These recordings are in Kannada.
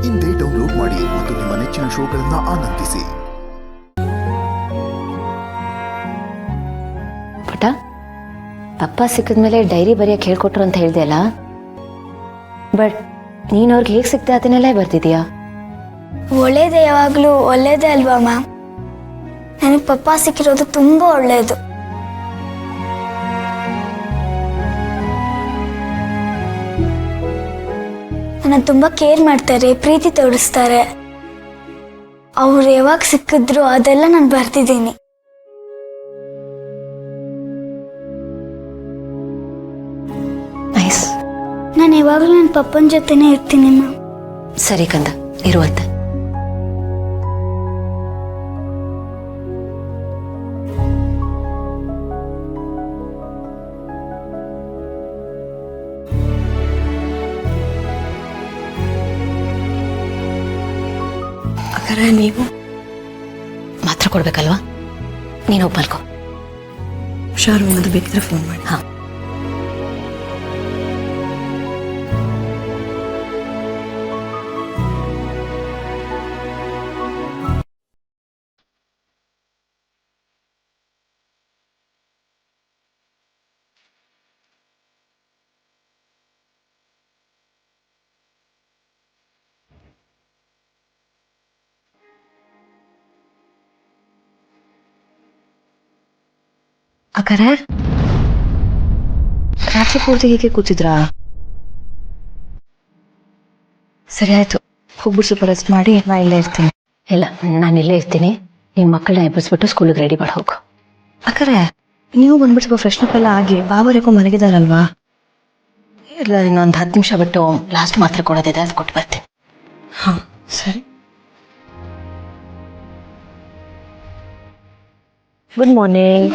ಇಂದೇ ಡೌನ್ಲೋಡ್ ಮಾಡಿ ಮತ್ತು ನಿಮ್ಮ ನೆಚ್ಚಿನ ಶೋಗಳನ್ನು ಆನಂದಿಸಿ. ಪುಟ, ಪಪ್ಪ ಸಿಕ್ಕಿದ್ಮೇಲೆ ಡೈರಿ ಬರೆಯಕ್ಕೆ ಹೇಳ್ಕೊಟ್ರು ಅಂತ ಹೇಳ್ದೆ ಅಲ್ಲ, ಬಟ್ ನೀನು ಅವ್ರಿಗೆ ಹೇಗೆ ಸಿಕ್ತೆ ಅದನ್ನೆಲ್ಲ ಬರ್ತಿದ್ಯಾ? ಒಳ್ಳೇದೇ, ಯಾವಾಗಲೂ ಒಳ್ಳೇದೇ ಅಲ್ವಾ ಮ್ಯಾಮ್? ನನಗೆ ಪಪ್ಪ ಸಿಕ್ಕಿರೋದು ತುಂಬ ಒಳ್ಳೆಯದು. ನನ್ನ ತುಂಬ ಕೇರ್ ಮಾಡ್ತಾರೆ, ಪ್ರೀತಿ ತೋರಿಸ್ತಾರೆ. ಅವ್ರು ಯಾವಾಗ ಸಿಕ್ಕಿದ್ರು ಅದೆಲ್ಲ ನಾನು ಬರ್ತಿದ್ದೀನಿ. ನೈಸ್. ನಾನು ಯಾವಾಗಲೂ ನನ್ನ ಪಪ್ಪನ ಜೊತೆನೇ ಇರ್ತೀನಿ ಮ್ಯಾಮ್. ಸರಿ ಕಂದ, ಇರುವಂತ. ಅಕ್ಕರೆ, ನೀವು ಮಾತ್ರ ಕೊಡ್ಬೇಕಲ್ವಾ? ನೀನು ಹೋಗಿ ಮಲ್ಕೋ. ಹುಷಾರು, ಅದು ಬೇಕಿದ್ರೆ ಫೋನ್ ಮಾಡಿ. ಹಾ. ಅಕ್ಕರೆ, ರಾತ್ರಿ ಪೂರ್ತಿ ಹೀಗೆ ಕೂತಿದ್ರಾ? ಸರಿ ಆಯ್ತು, ಹೋಗ್ಬಿಟ್ಟು ಸ್ವಲ್ಪ ರೆಸ್ಟ್ ಮಾಡಿ, ನಾ ಇಲ್ಲೇ ಇರ್ತೀನಿ. ಇಲ್ಲ, ನಾನು ಇಲ್ಲೇ ಇರ್ತೀನಿ. ನಿಮ್ಮ ಮಕ್ಕಳನ್ನ ಎಬ್ಬರಿಸ್ಬಿಟ್ಟು ಸ್ಕೂಲಿಗೆ ರೆಡಿ ಮಾಡಿ ಹೋಗು. ಅಕ್ಕರೆ, ನೀವು ಬಂದ್ಬಿಟ್ಟು ಸ್ವಲ್ಪ ಫ್ರೆಶ್ ಅಪ್ ಎಲ್ಲ ಆಗಿ ಬಾಬರೇಕೋ ಮಲಗಿದಾರಲ್ವಾ? ಇಲ್ಲ, ಇನ್ನೊಂದು 10 ನಿಮಿಷ ಬಿಟ್ಟು ಲಾಸ್ಟ್ ಮಾತ್ರ ಕೊಡೋದಿದೆ, ಅದು ಕೊಟ್ಟು ಬರ್ತೀನಿ. ಹಾ, ಸರಿ. Good morning.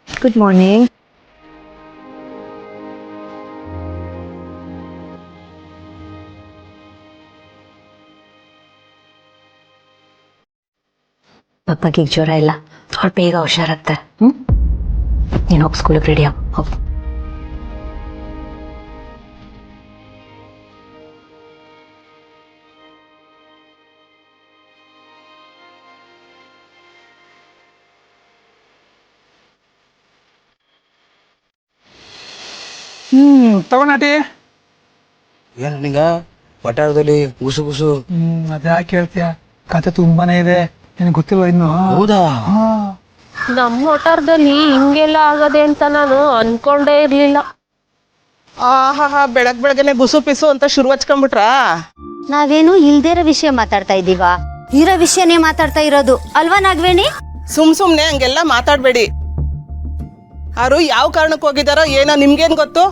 Good morning. ಪಪ್ಪಗೆ ಈಗ ಜ್ವರ ಇಲ್ಲ, ಅವ್ರು ಬೇಗ ಹುಷಾರಾಗ್ತಾರೆ. ನೀನು ಹೋಗಿ ಸ್ಕೂಲಿಗೆ ರೆಡಿ ಹೋಗು. ತಗೊಂಡಾಟಿ ಏನು ನಿಂಗ ವಟಾರದಲ್ಲಿ ಗುಸು ಗುಸು? ಅದೇ ಯಾಕೆ ಹೇಳ್ತೀಯ? ಕತೆ ತುಂಬಾನೇ ಇದೆ, ನಿನಗೆ ಗೊತ್ತಿಲ್ವ ಇನ್ನು? ಹೌದಾ? ನಮ್ಮ ವಟಾರದಲ್ಲಿ ಹಿಂಗೆಲ್ಲ ಆಗದೆ ಅಂತ ನಾನು ಅನ್ಕೊಂಡೇ ಇರ್ಲಿಲ್ಲ. ಆಹಾ, ಬೆಳಗ್ಗೆನೆ ಗುಸು ಪಿಸು ಅಂತ ಶುರು ಹಚ್ಕೊಂಡ್ಬಿಟ್ರಾ? ನಾವೇನು ಇಲ್ದೇ ಇರೋ ವಿಷಯ ಮಾತಾಡ್ತಾ ಇದ್ದೀವ? ಇರೋ ವಿಷಯನೇ ಮಾತಾಡ್ತಾ ಇರೋದು ಅಲ್ವಾ ನಾಗವೇಣಿ? ಸುಮ್ನೆ ಹಂಗೆಲ್ಲ ಮಾತಾಡ್ಬೇಡಿ. ಅವರು ಯಾವ ಕಾರಣಕ್ಕೆ ಹೋಗಿದಾರೋ ಏನೋ ನಿಮ್ಗೇನ್ ಗೊತ್ತು?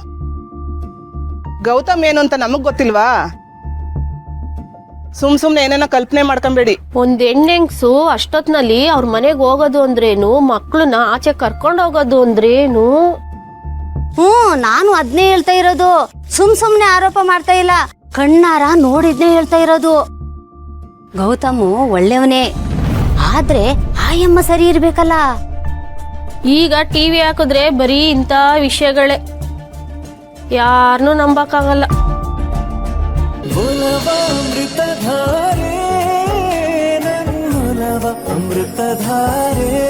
ಗೌತಮ್ ಏನು ಅಂತ ನಮಗ್ ಗೊತ್ತಿಲ್ವಾ? ಸುಮ್ನೆ ಏನೇನೋ ಕಲ್ಪನೆ ಮಾಡ್ಕೊಂಬೇಡಿ. ಒಂದ್ ಹೆಣ್ಣೆಂಗ್ಸು ಅಷ್ಟೊತ್ನಲ್ಲಿ ಅವ್ರ ಮನೆಗ್ ಹೋಗೋದು ಅಂದ್ರೇನು, ಮಕ್ಳನ್ನ ಆಚೆ ಕರ್ಕೊಂಡ್ ಹೋಗೋದು ಅಂದ್ರೇನು? ನಾನು ಅದ್ನೇ ಹೇಳ್ತಾ ಇರೋದು. ಸುಮ್ನೆ ಆರೋಪ ಮಾಡ್ತಾ ಇಲ್ಲ, ಕಣ್ಣಾರ ನೋಡಿದ್ನೇ ಹೇಳ್ತಾ ಇರೋದು. ಗೌತಮು ಒಳ್ಳೆಯವನೇ, ಆದ್ರೆ ಆಯಮ್ಮ ಸರಿ ಇರ್ಬೇಕಲ್ಲ. ಈಗ ಟಿವಿ ಹಾಕಿದ್ರೆ ಬರೀ ಇಂಥ ವಿಷಯಗಳೇ, ಯಾರನ್ನೂ ನಂಬಕ್ಕಾಗಲ್ಲ. ಅಮೃತಧಾರೆ